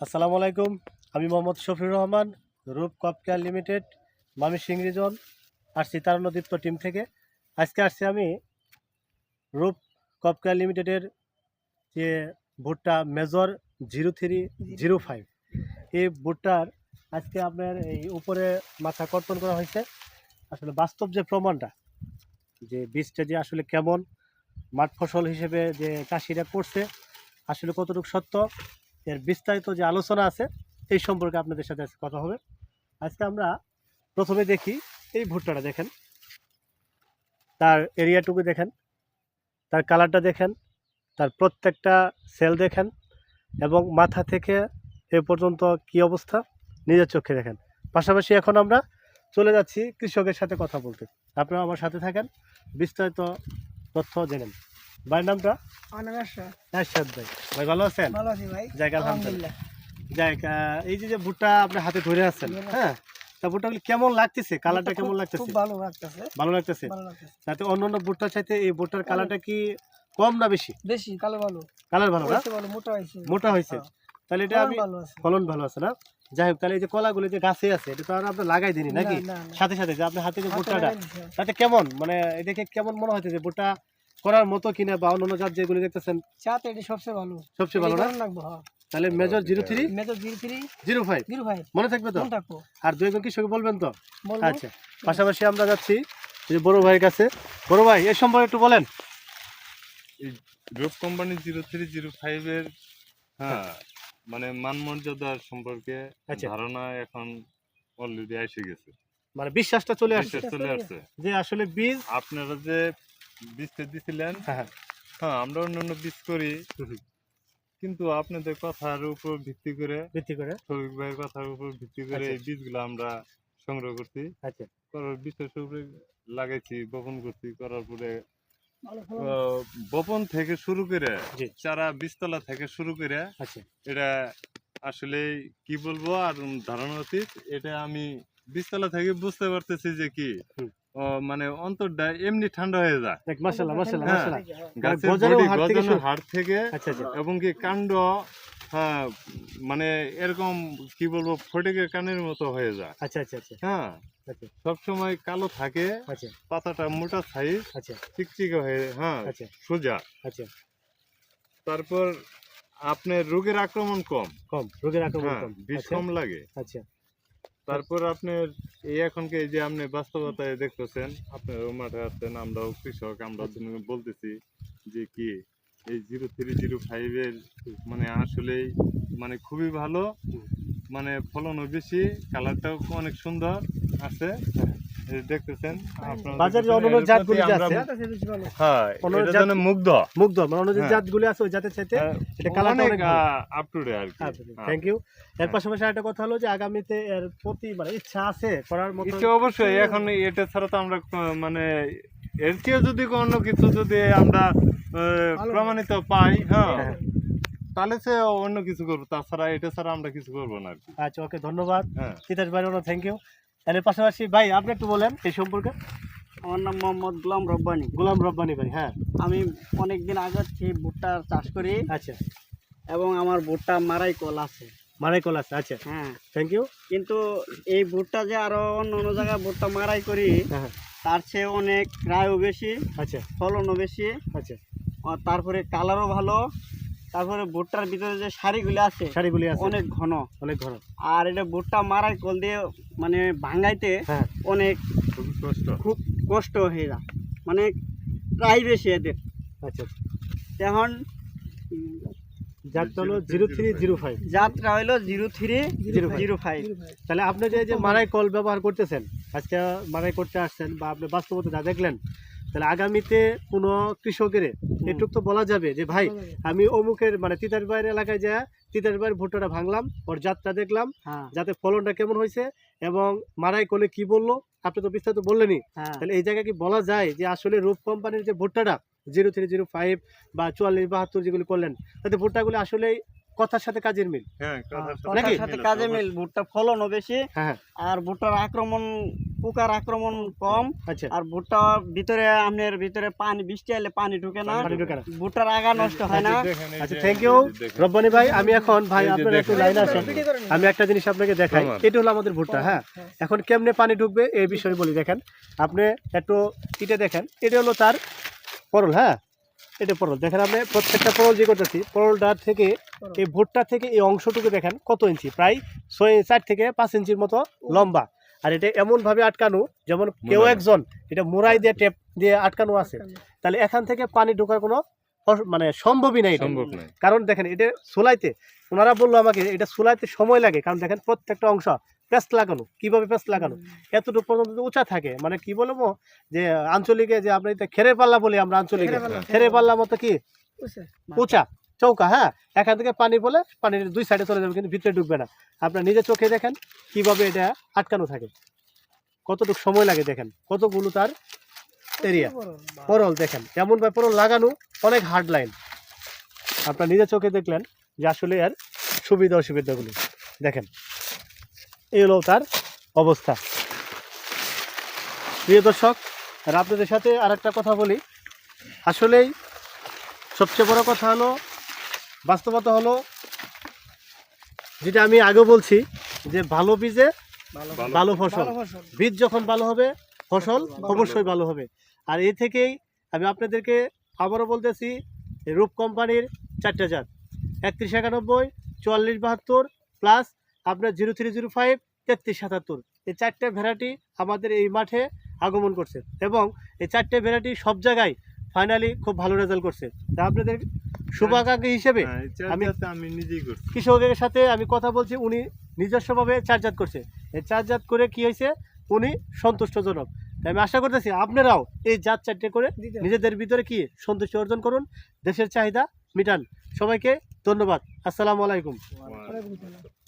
আসসালামু আলাইকুম। আমি মোহাম্মদ শফিউর রহমান, রূপ crop care limited, Mymensingh reason. আসছি তারুণ্যদীপ্ত টিম থেকে। আজকে আসছি আমি রূপ ক্রপ কেয়ার লিমিটেডের যে ভুট্টা মেজর 0305, এই ভুট্টার আজকে আপনার এই উপরে মাথা কর্তন করা হয়েছে। আসলে বাস্তব যে প্রমাণটা, যে বীজটা যে আসলে কেমন মাঠ ফসল হিসেবে যে চাষিরা করছে, আসলে কতটুকু সত্য, এর বিস্তারিত যে আলোচনা আছে এই সম্পর্কে আপনাদের সাথে আজকে কথা হবে। আজকে আমরা প্রথমে দেখি এই ভুট্টাটা দেখেন, তার এরিয়াটুকু দেখেন, তার কালারটা দেখেন, তার প্রত্যেকটা সেল দেখেন, এবং মাথা থেকে এ পর্যন্ত কি অবস্থা নিজের চোখে দেখেন। পাশাপাশি এখন আমরা চলে যাচ্ছি কৃষকের সাথে কথা বলতে। আপনারা আমার সাথে থাকেন, বিস্তারিত তথ্য জেনেন। ভাইয়ের নামটা? এরশাদ ভাই। ভাই ভালো আছেন? ভালো আছি ভাই। যাক আলহামদুলিল্লাহ। যাক, এই যে ভুট্টা আপনি হাতে ধরে আছেন, হ্যাঁ, তা ভুট্টাগুলো কেমন লাগতেছে? কালারটা কেমন লাগতেছে? খুব ভালো লাগতেছে। ভালো লাগতেছে। ভালো লাগতেছে। তাতে অন্যান্য ভুট্টার চাইতে এই ভুট্টার কালারটা কি কম না বেশি? বেশি কালো ভালো। কালার ভালো না? হয়েছে ভালো, মোটা হয়েছে। মোটা হয়েছে। তাহলে এটা ফলন আমি ভালো আছে। ফলন ভালো আছে না? যাই হোক, তাহলে এই যে কলাগুলো যে গাছে আছে, এটা তো আর আপনি লাগাই দিনি নাকি? না, না। সাথে সাথে যে আপনার হাতে যে হাতে ভুট্টাটা, লাগাই দিছে। তাতে কেমন, মানে এই দেখে কেমন মনে হচ্ছে যে ভুট্টা করার মতো কিনা, বা অন্যান্য জাত যেগুলো দেখতেছেন চাতে এটা সবচেয়ে ভালো। সবচেয়ে ভালো না? এটা লাগবে, হ্যাঁ। তাহলে মেজর 0305 মেজর 0305 মনে থাকবে তো? মন থাকবো। আর দুই একজন কৃষক বলবেন তো? বলবো। আচ্ছা, পাশাপাশি আমরা যাচ্ছি এই যে বড় ভাইয়ের কাছে। বড় ভাই, এর সম্পর্কে একটু বলেন। এই রূপ কোম্পানি 0305 এর মানে মান মর্যাদার সম্পর্কে আচ্ছা। ধারণা এখন অলরেডি এসে গেছে, মানে বিশ্বাসটা চলে আসছে বিশ্বাস চলে আসছে। যে আসলে বীজ আপনারা যে বীজটা দিছিলেন, হ্যাঁ, হ্যাঁ আমরা অন্যান্য বীজ করি, হুম, কিন্তু আপনাদের কথার উপর ভিত্তি করে, ভিত্তি করে। শফিক ভাইয়ের কথার উপর ভিত্তি করে আচ্ছা। এই বীজগুলো আমরা সংগ্রহ করছি, আচ্ছা, করার বিশ্বাসের উপরে লাগাইছি, বপন করছি, করার পরে ভালো ফলন। বপন থেকে শুরু করে জি, চারা বীজতলা থেকে শুরু করে আচ্ছা, এটা আসলে কি বলবো, আর ধারণা অতীত, এটা আমি বীজতলা থেকে বুঝতে পারতেছি যে কি হুম। মানে অন্তরটা এমনি ঠান্ডা হয়ে যায় দেখ, মাশাআল্লাহ মাশাআল্লাহ হ্যাঁ। মাশাআল্লাহ। গাছের গজানোর বডি হার থেকে গজানোর শুরু। হার থেকে, আচ্ছা, আচ্ছা, এবং কি কাণ্ড, হ্যাঁ মানে এরকম কি বলবো, ফটিকের কানের মতো হয়ে যায়, আচ্ছা, আচ্ছা, আচ্ছা, হ্যাঁ আচ্ছা, সবসময় কালো থাকে, আচ্ছা, পাতাটা মোটা সাইজ, আচ্ছা, চিকচিকে হয়ে, হ্যাঁ আচ্ছা, সোজা। আচ্ছা, তারপর আপনার রোগের আক্রমণ কম, কম, রোগের আক্রমণ হ্যাঁ কম। বিষ আচ্ছা, কম লাগে। আচ্ছা, তারপর আপনার এই এখনকে এই যে আপনি বাস্তবতায় দেখতেছেন, আপনারাও মাঠে আছেন, আমরাও কৃষক, আমরা বলতেছি যে কি এই 0305 এর মানে আসলেই মানে খুবই ভালো, হুম, মানে ফলনও বেশি, কালারটাও অনেক সুন্দর আছে, এই দেখতেছেন আপনারা বাজারে দেখতেছেন, অন্যান্য এর জাতগুলি প্রতি যে আমরা আছে, চাতে বেশি ভালো। হ্যাঁ অন্যান্য এটার জাত- জন্য মুগ্ধ, মুগ্ধ, মানে অন্য যে হ্যাঁ। জাতগুলি আছে ওই জাতের চাইতে এটা কালারটা অনেক অনেক ভালো। আপ টু ডেট আর কি। Thank you. এর হ্যাঁ। পাশাপাশি একটা কথা হলো যে আগামীতে এর প্রতি মানে ইচ্ছা আছে করার মতো। ইচ্ছে অবশ্যই, এখন এটা ছাড়া তো আমরা মানে এর চেয়ে যদি অন্য কিছু যদি আমরা প্রমাণিত পাই, হ্যাঁ হ্যাঁ। তাহলে সে অন্য কিছু করবো, তাছাড়া এটা ছাড়া আমরা কিছু করবো না আর কি। আচ্ছা, ওকে, ধন্যবাদ হ্যাঁ তিতাস ভাই, থ্যাংক ইউ। এর পাশাপাশি ভাই আপনি একটু বলেন এই সম্পর্কে। আমার নাম মোহাম্মদ গোলাম রব্বানী। গোলাম রব্বানী ভাই, হ্যাঁ, আমি অনেকদিন আগে থেকে ভুট্টার চাষ করি আচ্ছা, এবং আমার ভুট্টা মারাই কল আছে। মারাই কল আছে, আচ্ছা, হ্যাঁ, থ্যাংক ইউ। কিন্তু এই ভুট্টা যে আরো অন্য অন্য জায়গায় ভুট্টা মারাই করি, হ্যাঁ, তার চেয়ে অনেক ক্রায়ও বেশি, আচ্ছা, ফলনও বেশি, আচ্ছা, আর তারপরে কালারও ভালো, তারপরে ভুট্টার ভিতরে যে সারিগুলো আছে শাড়িগুলি আছে অনেক ঘন, অনেক ঘন। আর এটা ভুট্টা মারাই কল দিয়ে মানে ভাঙাইতে হ্যাঁ, অনেক খুবই কষ্ট। খুব কষ্ট হয়ে যায়, মানে প্রায় বেশি এদের। আচ্ছা, আচ্ছা। এখন জাতটা হলো 0305। যাত্রা হইলো 0305। তাহলে আপনি যে মারাই কল ব্যবহার করতেছেন, আজকে মারাই করতে আসছেন, বা আপনি বাস্তবতা যা দেখলেন, তাহলে আগামীতে কোনো কৃষকের এটুক তো বলা যাবে যে ভাই আমি অমুকের মানে তিতাস ভাইয়ের এলাকায় যা তিতাস ভাইয়ের ভুট্টাটা ভাঙলাম, ওর জাতটা দেখলাম, হ্যাঁ, যাতে ফলনটা কেমন হয়েছে, এবং মারাই করলে কি বললো, আপনি তো বিস্তারিত বললেনই। হ্যাঁ, তাহলে এই জায়গায় কি বলা যায় যে আসলে রূপ কোম্পানির যে ভুট্টাটা 0305 বা 4472 যেগুলি করলেন, তাতে ভুট্টাগুলি আসলে কথার সাথে কাজের মিল। হ্যাঁ কথার সাথে নাকি? কথার সাথে কাজে মিল, ভুট্টা ফলনও বেশি হ্যাঁ আর ভুট্টার আক্রমণ পোকার আক্রমণ কম। আচ্ছা আর ভুট্টা ভিতরে আপনার ভিতরে পানি বৃষ্টি এলে পানি ঢুকে না, পানি ঢোকে না। ভুট্টার আগা নষ্ট হয় না। দেখেন, এই আচ্ছা যে- থ্যাংক ইউ এই যে দেখেন। রব্বানি ভাই। আমি এখন ভাই এই যে আপনারা একটু দেখেন। লাইন আসেন, আমি একটা জিনিস আপনাকে দেখাই। আমার। এটা হলো আমাদের ভুট্টা। হ্যাঁ এখন কেমনে পানি ঢুকবে এই বিষয়ে বলি। দেখেন আপনি একটু এটা দেখেন, এটা হলো তার পরল। হ্যাঁ এটা পরল, দেখেন আপনি প্রত্যেকটা পরল যে করতেছি, পরলটার থেকে এই ভুট্টা থেকে এই অংশটুকু দেখেন কত ইঞ্চি, প্রায় 4 থেকে 5 ইঞ্চির মতো লম্বা। আর এটা এমনভাবে আটকানো যেমন কেউ মোড়ানো। একজন এটা মোড়াই দিয়ে টেপ দিয়ে আটকানো আছে, তাহলে এখান থেকে পানি ঢোকার কোনো মানে সম্ভবই নাই এটা। সম্ভব নয়। কারণ দেখেন এটা সোলাইতে, ওনারা বললো আমাকে এটা সোলাইতে সময় লাগে, কারণ দেখেন প্রত্যেকটা অংশ পেস্ট লাগানো, কিভাবে পেস্ট লাগানো এতটুকু পর্যন্ত উঁচা থাকে, মানে কি বলবো যে আঞ্চলিকে যে আমরা এটা খেরে পাল্লা বলি, আমরা আঞ্চলিকে খেরে পাল্লা মতো কি উঁচা চৌকা। হ্যাঁ এখান থেকে পানি বলে পানির 2 সাইডে চলে যাবে কিন্তু ভিতরে ঢুকবে না। আপনার নিজের চোখে দেখেন কিভাবে এটা আটকানো থাকে, কতটুকু সময় লাগে, দেখেন কতগুলো তার এরিয়া পরল। দেখেন এমন ভাবে পরল লাগানো, অনেক হার্ড লাইন। আপনার নিজের চোখে দেখলেন যে আসলে এর সুবিধা অসুবিধাগুলো দেখেন। এই হলো তার অবস্থা। প্রিয় দর্শক, আর আপনাদের সাথে আর একটা কথা বলি, আসলেই সবচেয়ে বড় কথা হলো বাস্তবতা হলো যেটা আমি আগেও বলছি যে ভালো বীজে ভালো ফসল। বীজ যখন ভালো হবে ফসল অবশ্যই ভালো হবে। আর এই থেকেই আমি আপনাদেরকে আবারও বলতেছি, রূপ কোম্পানির 4টে জাত 3191, 4472 প্লাস আপনার 0305, 3377, এই 4টে ভ্যারাইটি আমাদের এই মাঠে আগমন করছে এবং এই 4টে ভ্যারাইটি সব জায়গায় ফাইনালি খুব ভালো রেজাল্ট করছে। তা আপনাদের শুভাকাঙ্ক্ষী হিসেবে হ্যাঁ, এই আমি চার্জারটা আমি নিজেই করছি। কৃষকের সাথে আমি কথা বলছি, উনি নিজস্বভাবে চার্জাত করছে। এই চার্জাত করে কি হয়েছে, উনি সন্তুষ্টজনক। তাই আমি আশা করতেছি আপনারাও এই জাত 4টে করে নিজেদের ভিতরে কি সন্তুষ্টি অর্জন করুন, দেশের চাহিদা মিটান। সবাইকে ধন্যবাদ। আসসালামু আলাইকুম। ওয়াও।